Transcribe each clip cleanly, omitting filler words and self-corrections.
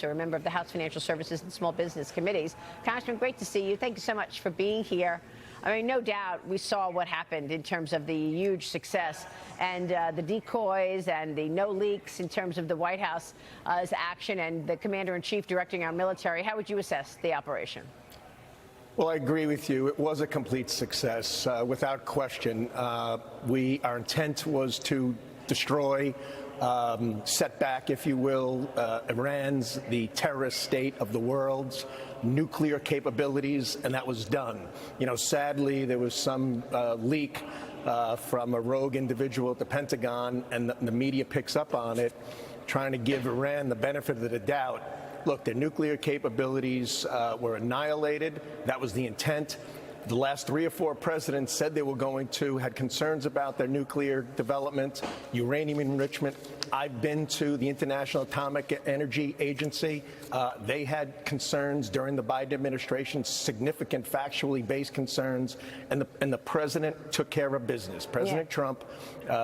A member of the House Financial Services and Small Business Committees. Congressman, great to see you. Thank you so much for being here. I mean, no doubt we saw what happened in terms of the huge success and the decoys and the no leaks in terms of the White House's action and the commander-in-chief directing our military. How would you assess the operation? Well, I agree with you. It was a complete success, without question. Our intent was to destroy, set back, if you will, Iran's, the terrorist state of the world's nuclear capabilities, and that was done. You know, sadly, there was some leak from a rogue individual at the Pentagon, and the media picks up on it, trying to give Iran the benefit of the doubt. Look, their nuclear capabilities were annihilated. That was the intent. The last 3 or 4 presidents said they were going to, had concerns about their nuclear development, uranium enrichment. I've been to the International Atomic Energy Agency. They had concerns during the Biden administration, significant factually based concerns, and the president took care of business. President Trump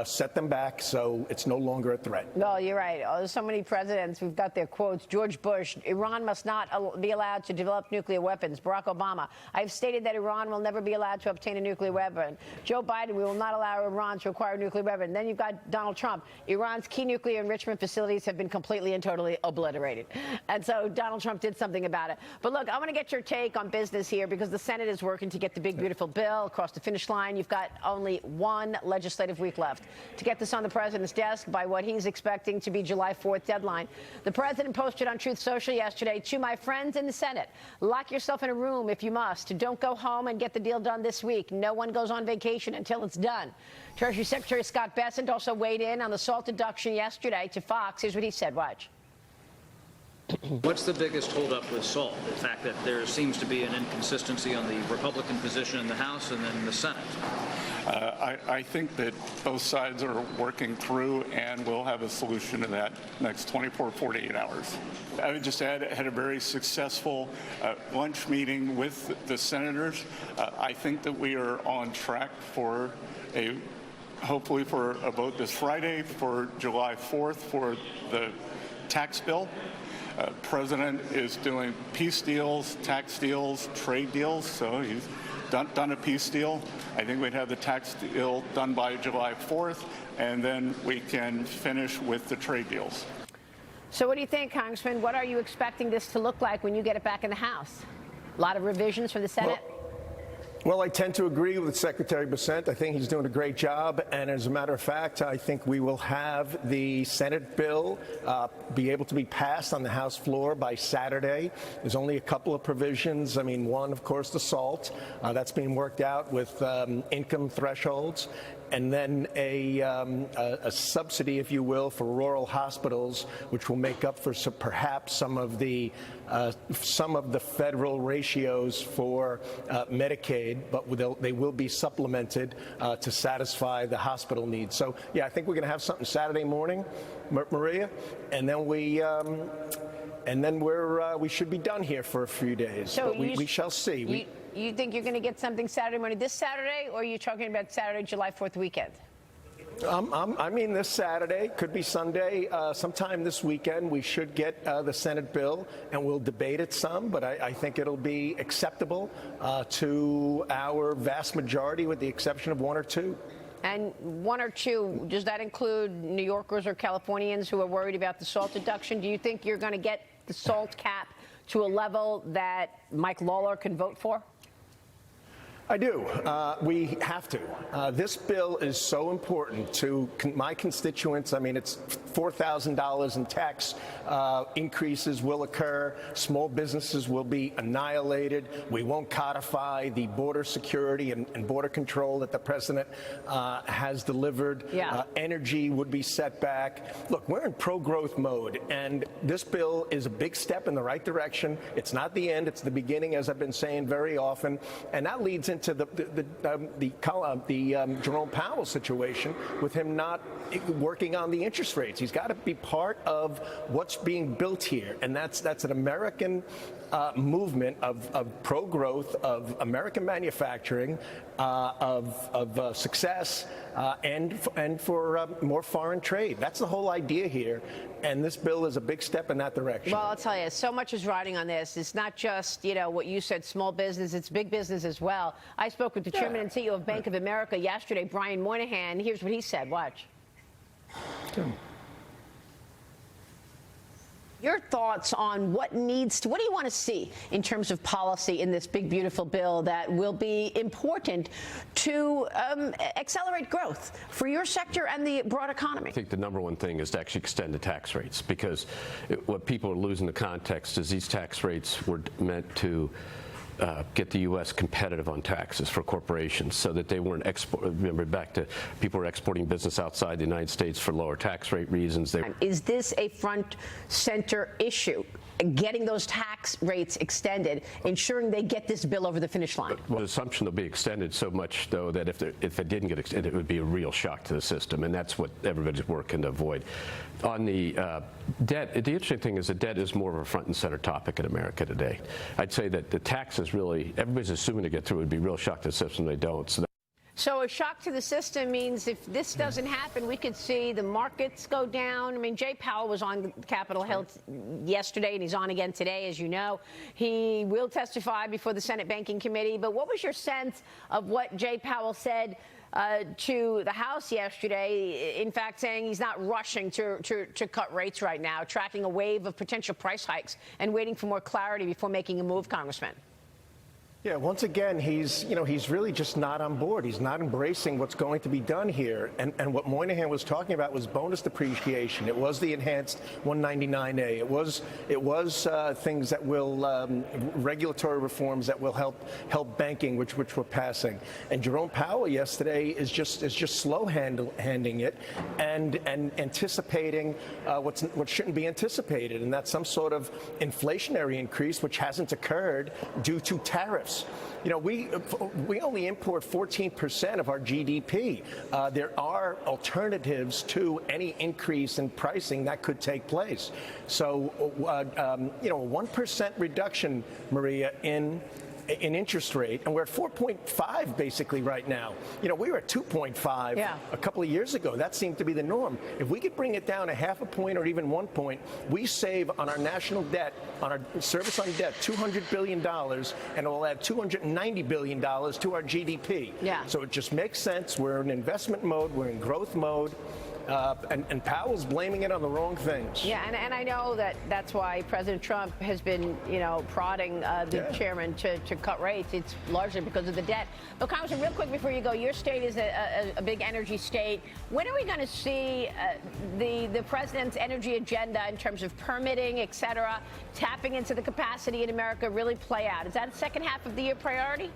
set them back, so it's no longer a threat. Well, you're right. Oh, there's so many presidents who've got their quotes. George Bush, Iran must not be allowed to develop nuclear weapons. Barack Obama, I've stated that Iran will never be allowed to obtain a nuclear weapon. Joe Biden, we will not allow Iran to acquire a nuclear weapon. Then you've got Donald Trump. Iran's key nuclear enrichment facilities have been completely and totally obliterated. And so Donald Trump did something about it. But look, I want to get your take on business here because the Senate is working to get the big, beautiful bill across the finish line. You've got only 1 legislative week left to get this on the president's desk by what he's expecting to be July 4th deadline. The president posted on Truth Social yesterday, to my friends in the Senate, lock yourself in a room if you must. Don't go home and get the deal done this week. No one goes on vacation until it's done. Treasury Secretary Scott Bessent also weighed in on the SALT deduction yesterday to Fox. Here's what he said. Watch. What's the biggest holdup with SALT? The fact that there seems to be an inconsistency on the Republican position in the House and then the Senate. I think that both sides are working through, and we'll have a solution to that next 24, 48 hours. I would just add, I had a very successful lunch meeting with the senators. I think that we are on track for hopefully for a vote this Friday for July 4th for the tax bill. President is doing peace deals, tax deals, trade deals, so he's done a peace deal. I think we'd have the tax deal done by July 4th, and then we can finish with the trade deals. So what do you think, Congressman? What are you expecting this to look like when you get it back in the House? A lot of revisions for the Senate? Well, I tend to agree with Secretary Bessent. I think he's doing a great job. And as a matter of fact, I think we will have the Senate bill be able to be passed on the House floor by Saturday. There's only a couple of provisions. I mean, one, of course, the SALT. That's being worked out with income thresholds. And then a subsidy, if you will, for rural hospitals, which will make up for perhaps some of the federal ratios for Medicaid, but they will be supplemented to satisfy the hospital needs. So, yeah, I think we're going to have something Saturday morning, Maria, and then we should be done here for a few days. So we shall see. You think you're going to get something Saturday morning, this Saturday, or are you talking about Saturday, July 4th weekend? I mean this Saturday, could be Sunday, sometime this weekend. We should get the Senate bill, and we'll debate it some, but I think it'll be acceptable to our vast majority, with the exception of 1 or 2. And 1 or 2, does that include New Yorkers or Californians who are worried about the SALT deduction? Do you think you're going to get the SALT cap to a level that Mike Lawler can vote for? I do. We have to. This bill is so important to my constituents. I mean, it's $4,000 in tax increases will occur. Small businesses will be annihilated. We won't codify the border security and border control that the president has delivered. Yeah. Energy would be set back. Look, we're in pro-growth mode, and this bill is a big step in the right direction. It's not the end. It's the beginning, as I've been saying very often, and that leads into the Jerome Powell situation, with him not working on the interest rates. He's got to be part of what's being built here, and that's an American movement of pro-growth, of American manufacturing, of success, and for more foreign trade. That's the whole idea here, and this bill is a big step in that direction. Well, I'll tell you, so much is riding on this. It's not just, what you said, small business. It's big business as well. I spoke with the chairman and CEO of Bank of America yesterday, Brian Moynihan. Here's what he said. Watch. Your thoughts on what do you want to see in terms of policy in this big, beautiful bill that will be important to accelerate growth for your sector and the broad economy? I think the number one thing is to actually extend the tax rates, because what people are losing the context is these tax rates were meant to get the U.S. competitive on taxes for corporations, so that they weren't remember, back to people were exporting business outside the United States for lower tax rate reasons. Is this a front center issue? Getting those tax rates extended, ensuring they get this bill over the finish line? Well, the assumption they'll be extended so much, though, that if it didn't get extended, it would be a real shock to the system, and that's what everybody's working to avoid. On the debt, the interesting thing is that debt is more of a front and center topic in America today. I'd say that the taxes really, everybody's assuming to get through, it would be a real shock to the system. They don't. So a shock to the system means if this doesn't happen, we could see the markets go down. I mean, Jay Powell was on Capitol Hill yesterday, and he's on again today, as you know. He will testify before the Senate Banking Committee. But what was your sense of what Jay Powell said to the House yesterday, in fact, saying he's not rushing to cut rates right now, tracking a wave of potential price hikes and waiting for more clarity before making a move, Congressman? Yeah, once again, he's really just not on board. He's not embracing what's going to be done here. And what Moynihan was talking about was bonus depreciation. It was the enhanced 199A. It was things that will regulatory reforms that will help banking, which we're passing. And Jerome Powell yesterday is just slow handing it and anticipating what shouldn't be anticipated, and that's some sort of inflationary increase which hasn't occurred due to tariffs. We only import 14% of our GDP. There are alternatives to any increase in pricing that could take place. So, a 1% reduction, Maria, in interest rate, and we're at 4.5 basically right now. We were at 2.5 a couple of years ago. That seemed to be the norm. If we could bring it down a half a point or even 1 point, we save on our national debt, on our service on debt, $200 billion, and it will add $290 billion to our GDP. Yeah. So it just makes sense. We're in investment mode. We're in growth mode. And Powell's blaming it on the wrong things. Yeah, and I know that's why President Trump has been, prodding the chairman to cut rates. It's largely because of the debt. But Congressman, real quick before you go, your state is a big energy state. When are we going to see the president's energy agenda in terms of permitting, et cetera, tapping into the capacity in America really play out? Is that a second half of the year priority?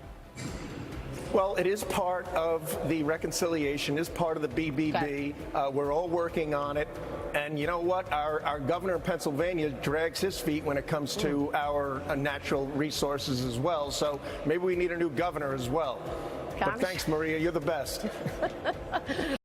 Well, it is part of the reconciliation, is part of the BBB. Okay. We're all working on it. And you know what? Our governor in Pennsylvania drags his feet when it comes to our natural resources as well. So maybe we need a new governor as well. But thanks, Maria. You're the best.